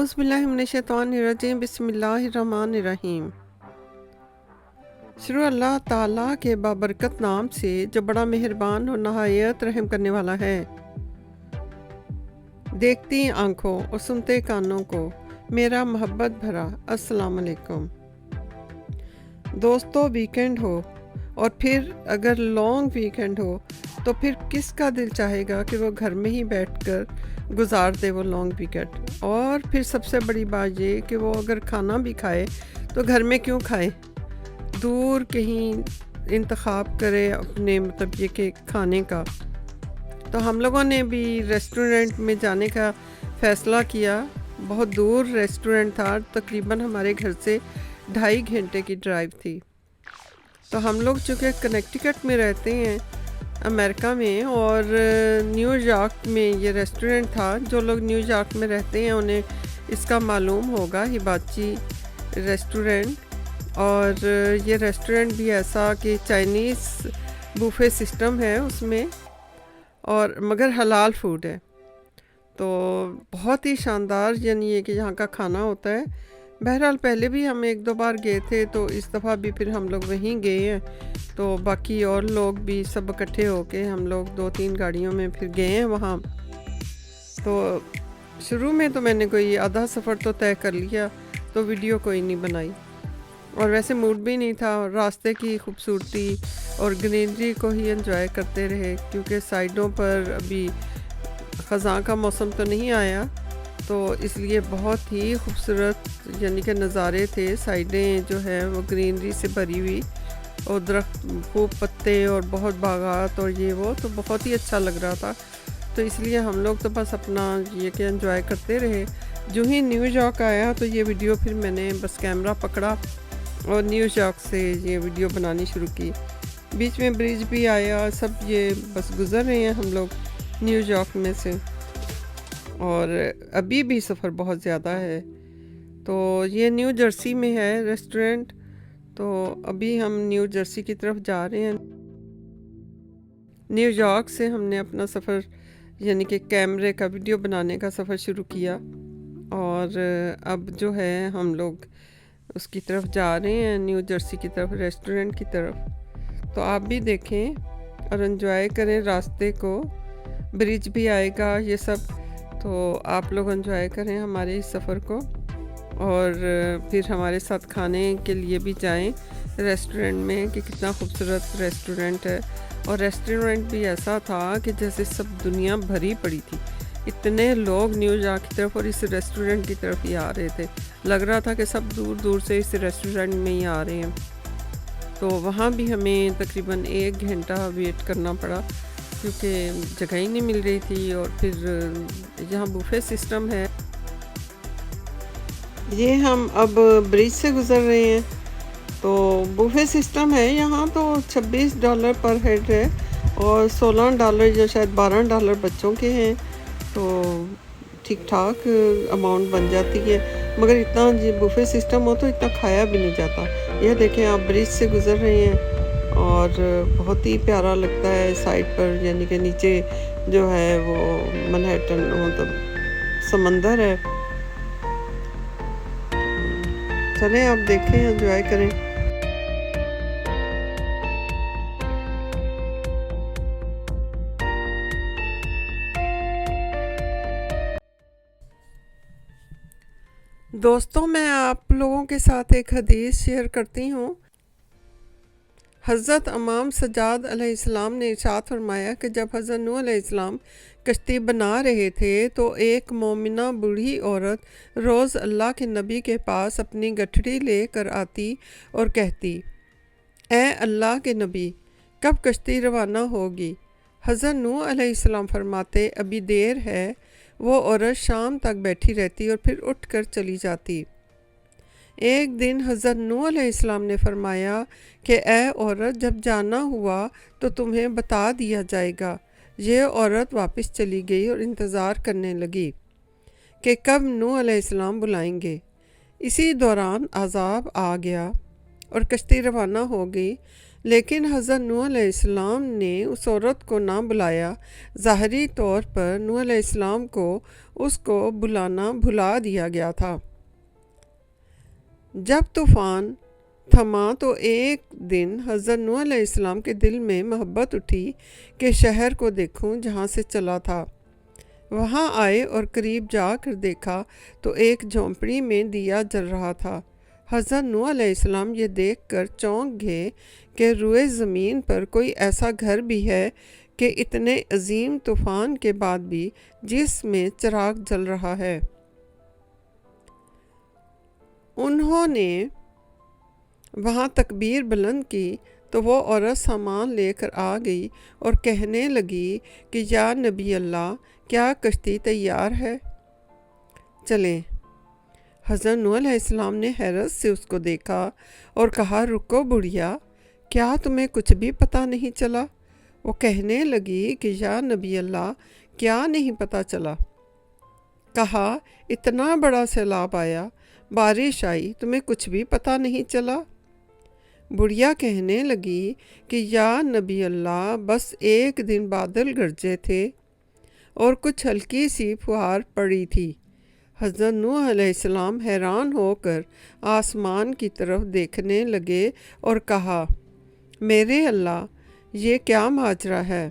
औज़ुबिल्लाहिमिनश्शैतानिर्रजीम बिस्मिल्लाहिर्रहमानिर्रहीम। शुरू अल्लाह ताला के बाबरकत नाम से जो बड़ा मेहरबान और नहायत रहम करने वाला है। देखती आँखों और सुनते कानों को मेरा मोहब्बत भरा अस्सलाम वालेकुम। दोस्तों, वीकेंड हो और फिर अगर लॉन्ग वीकेंड हो तो फिर किसका दिल चाहेगा कि वो घर में ही बैठकर गुजार दे वो लॉन्ग वीकेंड। और फिर सबसे बड़ी बात ये कि वो अगर खाना भी खाए तो घर में क्यों खाए, दूर कहीं इंतखाब करे अपने मतलब ये कि खाने का। तो हम लोगों ने भी रेस्टोरेंट में जाने का फ़ैसला किया। बहुत दूर रेस्टोरेंट था, तकरीबन हमारे घर से 2.5 घंटे की ड्राइव थी। तो हम लोग चूँकि कनेक्टिकट में रहते हैं अमेरिका में, और न्यूयॉर्क में ये रेस्टोरेंट था। जो लोग न्यूयॉर्क में रहते हैं उन्हें इसका मालूम होगा, हिबाची रेस्टोरेंट। और ये रेस्टोरेंट भी ऐसा कि चाइनीज़ बुफे सिस्टम है उसमें, और मगर हलाल फूड है। तो बहुत ही शानदार यानी ये कि यहाँ का खाना होता है। बहरहाल पहले भी हम 1-2 बार गए थे, तो इस दफ़ा भी फिर हम लोग वहीं गए हैं। तो बाकी और लोग भी सब इकट्ठे होके हम लोग 2-3 गाड़ियों में फिर गए हैं वहाँ। तो शुरू में तो मैंने कोई आधा सफ़र तो तय कर लिया, तो वीडियो कोई नहीं बनाई, और वैसे मूड भी नहीं था। रास्ते की खूबसूरती और ग्रीनरी को ही एंजॉय करते रहे, क्योंकि साइडों पर अभी ख़ज़ां का मौसम तो नहीं आया, तो इसलिए बहुत ही खूबसूरत यानी कि नज़ारे थे। साइडें जो है वो ग्रीनरी से भरी हुई, और दरख्त खूब पत्ते और बहुत बागात और ये वो, तो बहुत ही अच्छा लग रहा था। तो इसलिए हम लोग तो बस अपना ये कि एंजॉय करते रहे। जो ही न्यूयॉर्क आया तो ये वीडियो फिर मैंने बस कैमरा पकड़ा और न्यूयॉर्क से ये वीडियो बनानी शुरू की। बीच में ब्रिज भी आया, सब ये बस गुज़र रहे हैं हम लोग न्यूयॉर्क में से। और अभी भी सफ़र बहुत ज़्यादा है। तो ये न्यू जर्सी में है रेस्टोरेंट। तो अभी हम न्यू जर्सी की तरफ जा रहे हैं। न्यूयॉर्क से हमने अपना सफ़र यानी कि कैमरे का वीडियो बनाने का सफ़र शुरू किया, और अब जो है हम लोग उसकी तरफ जा रहे हैं, न्यू जर्सी की तरफ, रेस्टोरेंट की तरफ। तो आप भी देखें और एंजॉय करें रास्ते को। ब्रिज भी आएगा, ये सब, तो आप लोग एंजॉय करें हमारे इस सफ़र को, और फिर हमारे साथ खाने के लिए भी जाएं रेस्टोरेंट में कि कितना खूबसूरत रेस्टोरेंट है। और रेस्टोरेंट भी ऐसा था कि जैसे सब दुनिया भरी पड़ी थी। इतने लोग न्यूयॉर्क की तरफ और इस रेस्टोरेंट की तरफ ही आ रहे थे। लग रहा था कि सब दूर दूर से इस रेस्टोरेंट में ही आ रहे हैं। तो वहाँ भी हमें तकरीबन 1 घंटा वेट करना पड़ा, क्योंकि जगह ही नहीं मिल रही थी। और फिर यहाँ बुफे सिस्टम है। ये हम अब ब्रिज से गुज़र रहे हैं, तो बुफे सिस्टम है यहाँ। तो $26 पर हेड है, और $16 या शायद $12 बच्चों के हैं। तो ठीक ठाक अमाउंट बन जाती है, मगर इतना बुफे सिस्टम हो तो इतना खाया भी नहीं जाता। यह देखें, आप ब्रिज से गुज़र रहे हैं और बहुत ही प्यारा लगता है। साइड पर यानी कि नीचे जो है वो मैनहट्टन मतलब समंदर है। चलें आप देखें, एंजॉय करें। दोस्तों, मैं आप लोगों के साथ एक हदीस शेयर करती हूँ। हज़रत इमाम सज्जाद अलैहिस्सलाम ने इरशाद फरमाया कि जब हज़रत नूह अलैहिस्सलाम कश्ती बना रहे थे तो एक मोमिना बूढ़ी औरत रोज़ अल्लाह के नबी के पास अपनी गठरी लेकर आती और कहती, ए अल्लाह के नबी, कब कश्ती रवाना होगी? हज़रत नूह अलैहिस्सलाम फरमाते, अभी देर है। वो औरत शाम तक बैठी रहती और फिर उठकर चली जाती। एक दिन हज़रत नूह अलैहिस्सलाम ने फरमाया कि ए औरत, जब जाना हुआ तो तुम्हें बता दिया जाएगा। ये औरत वापस चली गई और इंतज़ार करने लगी कि कब नूह अलैहिस्सलाम बुलाएंगे। इसी दौरान अज़ाब आ गया और कश्ती रवाना हो गई। लेकिन हज़रत नूह अलैहिस्सलाम ने उस औरत को ना बुलाया। ज़ाहरी तौर पर नूह अलैहिस्सलाम को उसको बुलाना भुला दिया गया था। जब तूफ़ान थमा तो एक दिन हज़रत नूह अलैहिस्सलाम के दिल में मोहब्बत उठी कि शहर को देखूं जहां से चला था। वहां आए और करीब जाकर देखा तो एक झोंपड़ी में दिया जल रहा था। हज़रत नूह अलैहिस्सलाम ये देखकर चौंक गए कि रुए ज़मीन पर कोई ऐसा घर भी है कि इतने अजीम तूफ़ान के बाद भी जिसमें चिराग जल रहा है। उन्होंने वहाँ तकबीर बुलंद की तो वो औरत सामान लेकर आ गई और कहने लगी कि या नबी अल्लाह, क्या कश्ती तैयार है? चलें। हज़रत नूह अलैहिस्सलाम ने हैरत से उसको देखा और कहा, रुको बुढ़िया, क्या तुम्हें कुछ भी पता नहीं चला? वो कहने लगी कि या नबी अल्लाह, क्या नहीं पता चला? कहा, इतना बड़ा सैलाब आया, बारिश आई, तुम्हें कुछ भी पता नहीं चला? बुढ़िया कहने लगी कि या नबी अल्लाह, बस एक दिन बादल गरजे थे और कुछ हल्की सी फुहार पड़ी थी। हज़रत नूह अलैहिस्सलाम हैरान होकर आसमान की तरफ देखने लगे और कहा, मेरे अल्लाह, ये क्या माजरा है?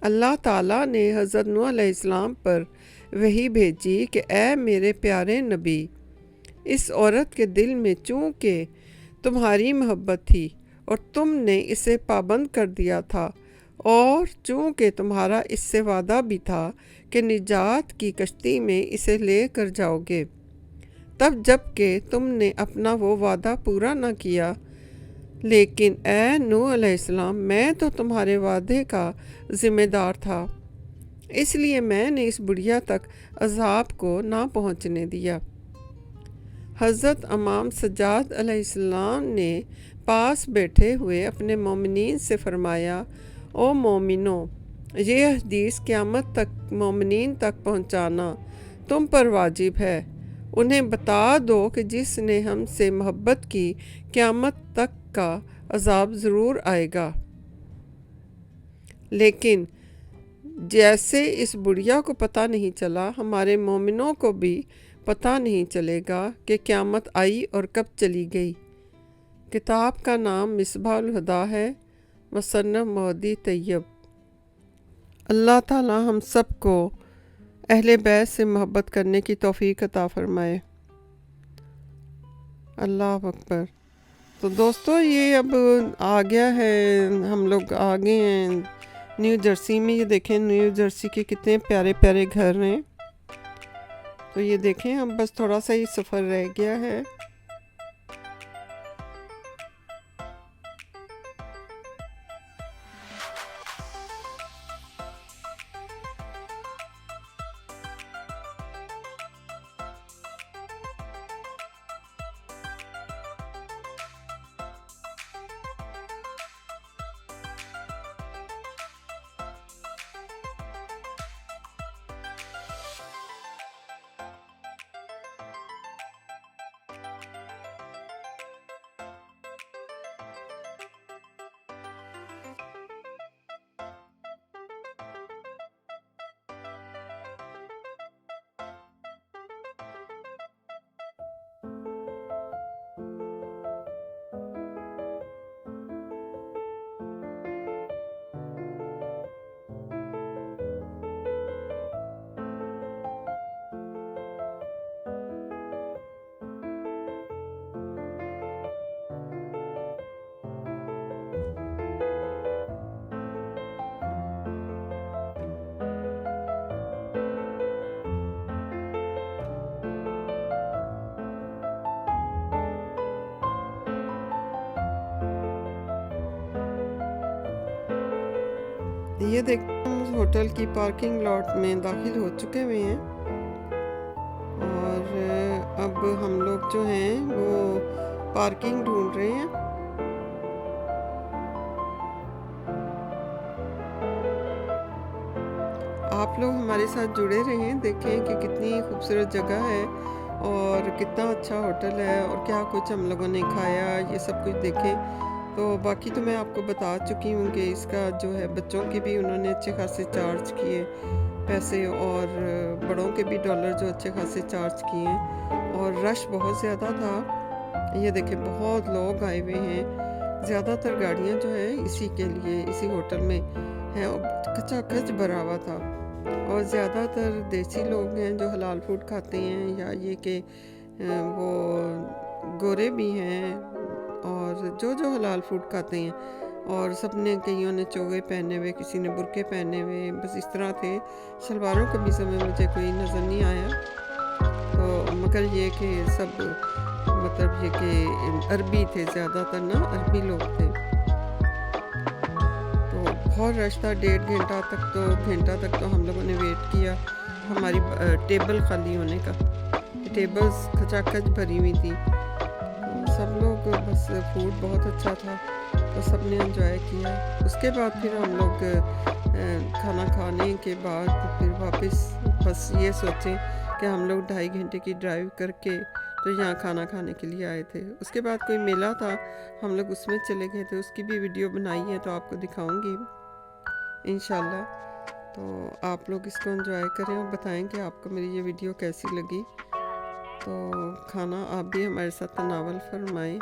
अल्लाह ताला ने हज़रत नूह अलैहिस्सलाम पर वही भेजी कि ए मेरे प्यारे नबी, इस औरत के दिल में चूँकि तुम्हारी मोहब्बत थी और तुमने इसे पाबंद कर दिया था और चूँकि तुम्हारा इससे वादा भी था कि निजात की कश्ती में इसे ले कर जाओगे, तब जबकि तुमने अपना वो वादा पूरा न किया। लेकिन ए नूह अलैहिस्सलाम, मैं तो तुम्हारे वादे का ज़िम्मेदार था, इसलिए मैंने इस बुढ़िया तक अज़ाब को ना पहुँचने दिया। हज़रत इमाम सज्जाद अलैहिस्सलाम ने पास बैठे हुए अपने मोमिनीन से फरमाया, ओ मोमिनो, ये हदीस क़यामत तक मोमिनीन तक पहुँचाना तुम पर वाजिब है। उन्हें बता दो कि जिसने हमसे मोहब्बत की, क़यामत तक का अज़ाब ज़रूर आएगा। लेकिन जैसे इस बुढ़िया को पता नहीं चला, हमारे मोमिनों को भी पता नहीं चलेगा कि क़यामत आई और कब चली गई। किताब का नाम मिसबाहुल हुदा है, मुसन्नफ़ मौदी तैयब। अल्लाह ताला हम सबको अहले बैत से मोहब्बत करने की तौफ़ीक अता फ़रमाए। अल्लाह अकबर। तो दोस्तों, ये अब आ गया है, हम लोग आ गए हैं न्यू जर्सी में। ये देखें, न्यू जर्सी के कितने प्यारे प्यारे घर हैं। तो ये देखें, हम बस थोड़ा सा ही सफ़र रह गया है। ये देखते हम होटल की पार्किंग लॉट में दाखिल हो चुके हुए हैं और अब हम लोग जो हैं वो पार्किंग ढूंढ रहे हैं। आप लोग हमारे साथ जुड़े रहें, देखें कि कितनी खूबसूरत जगह है और कितना अच्छा होटल है और क्या कुछ हम लोगों ने खाया, ये सब कुछ देखें। तो बाकी तो मैं आपको बता चुकी हूँ कि इसका जो है बच्चों के भी उन्होंने अच्छे खासे चार्ज किए पैसे, और बड़ों के भी डॉलर जो अच्छे खासे चार्ज किए, और रश बहुत ज़्यादा था। ये देखिए बहुत लोग आए हुए हैं, ज़्यादातर गाड़ियाँ जो है इसी के लिए इसी होटल में हैं, और खचाखच भरा हुआ था। और ज़्यादातर देसी लोग हैं जो हलाल फूड खाते हैं, या ये कि वो गोरे भी हैं, और जो जो हलाल फूड खाते हैं, और सब ने कईयों ने चोगे पहने हुए, किसी ने बुरके पहने हुए, बस इस तरह थे। शलवारों कमीज़ों में मुझे कोई नज़र नहीं आया। तो मगर ये कि सब मतलब ये कि अरबी थे ज़्यादातर ना, अरबी लोग थे। तो बहुत रश था, 1.5 घंटा तक तो हम लोगों ने वेट किया हमारी टेबल खाली होने का। टेबल्स खचाखच भरी हुई थी, तो सब लोग बस फूड बहुत अच्छा था, तो सब ने एंजॉय किया। उसके बाद फिर हम लोग खाना खाने के बाद फिर वापस बस ये सोचें कि हम लोग 2.5 घंटे की ड्राइव करके तो यहाँ खाना खाने के लिए आए थे। उसके बाद कोई मेला था, हम लोग उसमें चले गए थे, उसकी भी वीडियो बनाई है तो आपको दिखाऊंगी इंशाल्लाह। तो आप लोग इसको एंजॉय करें और बताएं कि आपको मेरी ये वीडियो कैसी लगी। तो खाना आप भी हमारे साथ तनावल फरमाएं।